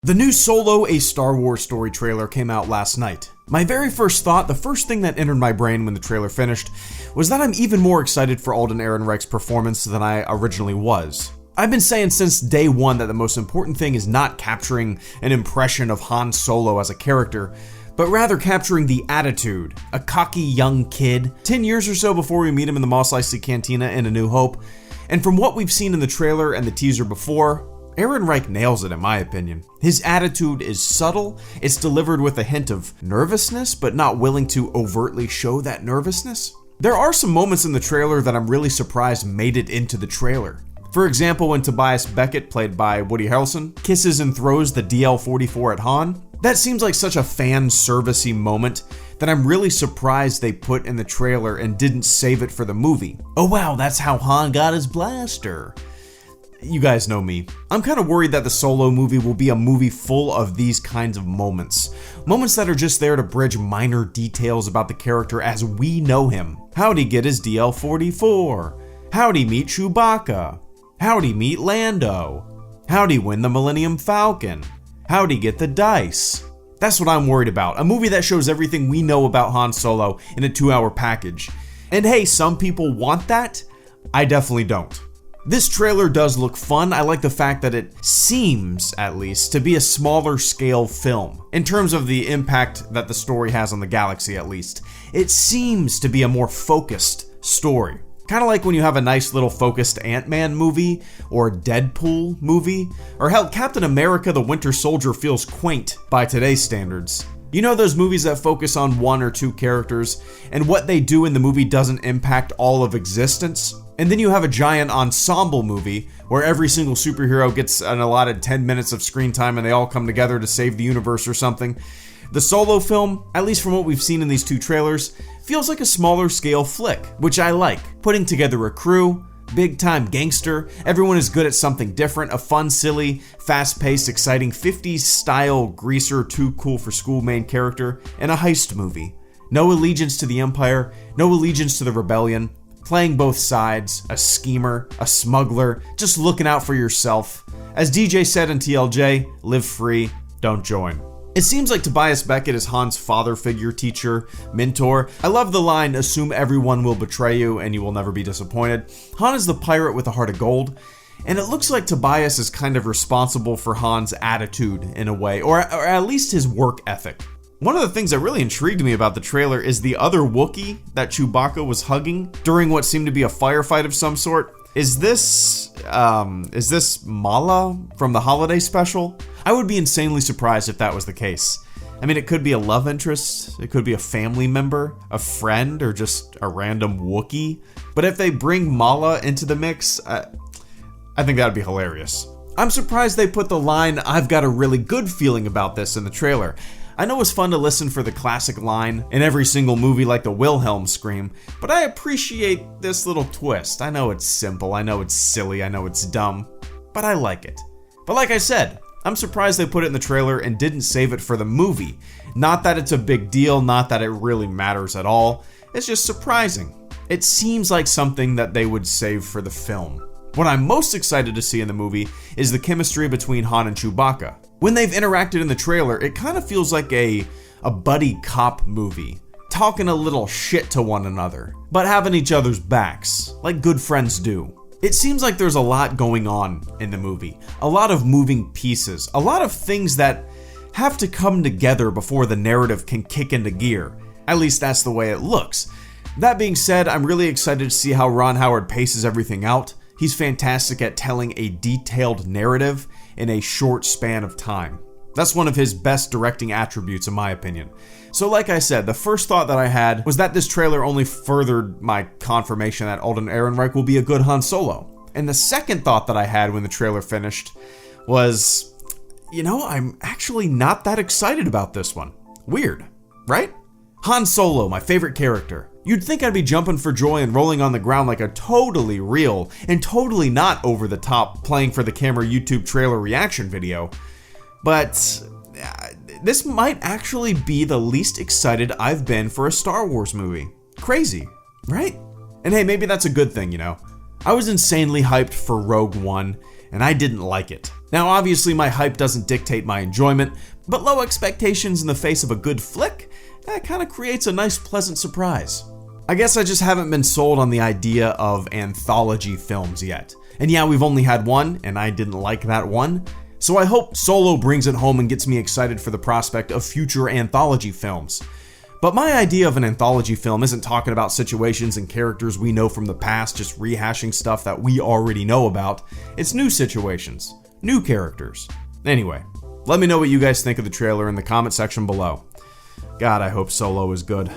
The new Solo: A Star Wars Story trailer came out last night. My very first thought, the first thing that entered my brain when the trailer finished, was that I'm even more excited for Alden Ehrenreich's performance than I originally was. I've been saying since day one that the most important thing is not capturing an impression of Han Solo as a character, but rather capturing the attitude, a cocky young kid, 10 years or so before we meet him in the Mos Eisley Cantina in A New Hope. And from what we've seen in the trailer and the teaser before, Ehrenreich nails it in my opinion. His attitude is subtle, it's delivered with a hint of nervousness, but not willing to overtly show that nervousness. There are some moments in the trailer that I'm really surprised made it into the trailer. For example, when Tobias Beckett, played by Woody Harrelson, kisses and throws the DL-44 at Han. That seems like such a fan servicey moment that I'm really surprised they put in the trailer and didn't save it for the movie. Oh wow, that's how Han got his blaster. You guys know me. I'm kind of worried that the Solo movie will be a movie full of these kinds of moments. Moments that are just there to bridge minor details about the character as we know him. How'd he get his DL-44? How'd he meet Chewbacca? How'd he meet Lando? How'd he win the Millennium Falcon? How'd he get the dice? That's what I'm worried about. A movie that shows everything we know about Han Solo in a 2-hour package. And hey, some people want that. I definitely don't. This trailer does look fun. I like the fact that it seems, at least, to be a smaller scale film. In terms of the impact that the story has on the galaxy, at least. It seems to be a more focused story. Kind of like when you have a nice little focused Ant-Man movie, or Deadpool movie, or hell, Captain America the Winter Soldier feels quaint by today's standards. You know those movies that focus on one or two characters, and what they do in the movie doesn't impact all of existence? And then you have a giant ensemble movie where every single superhero gets an allotted 10 minutes of screen time and they all come together to save the universe or something. The Solo film, at least from what we've seen in these two trailers, feels like a smaller scale flick, which I like. Putting together a crew, big time gangster, everyone is good at something different, a fun, silly, fast-paced, exciting 50s style greaser, too cool for school main character, and a heist movie. No allegiance to the Empire, no allegiance to the Rebellion, playing both sides, a schemer, a smuggler, just looking out for yourself. As DJ said in TLJ, live free, don't join. It seems like Tobias Beckett is Han's father figure, teacher, mentor. I love the line, assume everyone will betray you and you will never be disappointed. Han is the pirate with a heart of gold, and it looks like Tobias is kind of responsible for Han's attitude in a way, or at least his work ethic. One of the things that really intrigued me about the trailer is the other Wookiee that Chewbacca was hugging during what seemed to be a firefight of some sort. Is this Mala from the holiday special? I would be insanely surprised if that was the case. I mean, it could be a love interest, it could be a family member, a friend, or just a random Wookiee. But if they bring Mala into the mix, I think that'd be hilarious. I'm surprised they put the line, "I've got a really good feeling about this" in the trailer. I know it's fun to listen for the classic line in every single movie like the Wilhelm scream, but I appreciate this little twist. I know it's simple, I know it's silly, I know it's dumb, but I like it. But like I said, I'm surprised they put it in the trailer and didn't save it for the movie. Not that it's a big deal, not that it really matters at all, it's just surprising. It seems like something that they would save for the film. What I'm most excited to see in the movie is the chemistry between Han and Chewbacca. When they've interacted in the trailer, it kind of feels like a buddy cop movie, talking a little shit to one another, but having each other's backs, like good friends do. It seems like there's a lot going on in the movie, a lot of moving pieces, a lot of things that have to come together before the narrative can kick into gear. At least that's the way it looks. That being said, I'm really excited to see how Ron Howard paces everything out. He's fantastic at telling a detailed narrative in a short span of time. That's one of his best directing attributes in my opinion. So like I said, the first thought that I had was that this trailer only furthered my confirmation that Alden Ehrenreich will be a good Han Solo. And the second thought that I had when the trailer finished was, I'm actually not that excited about this one. Weird, right? Han Solo, my favorite character. You'd think I'd be jumping for joy and rolling on the ground like a totally real and totally not over the top playing for the camera YouTube trailer reaction video. But this might actually be the least excited I've been for a Star Wars movie. Crazy, right? And hey, maybe that's a good thing, I was insanely hyped for Rogue One, and I didn't like it. Now obviously my hype doesn't dictate my enjoyment, but low expectations in the face of a good flick, that kind of creates a nice pleasant surprise. I guess I just haven't been sold on the idea of anthology films yet. And yeah, we've only had one, and I didn't like that one. So I hope Solo brings it home and gets me excited for the prospect of future anthology films. But my idea of an anthology film isn't talking about situations and characters we know from the past, just rehashing stuff that we already know about. It's new situations, new characters. Anyway, let me know what you guys think of the trailer in the comment section below. God, I hope Solo is good.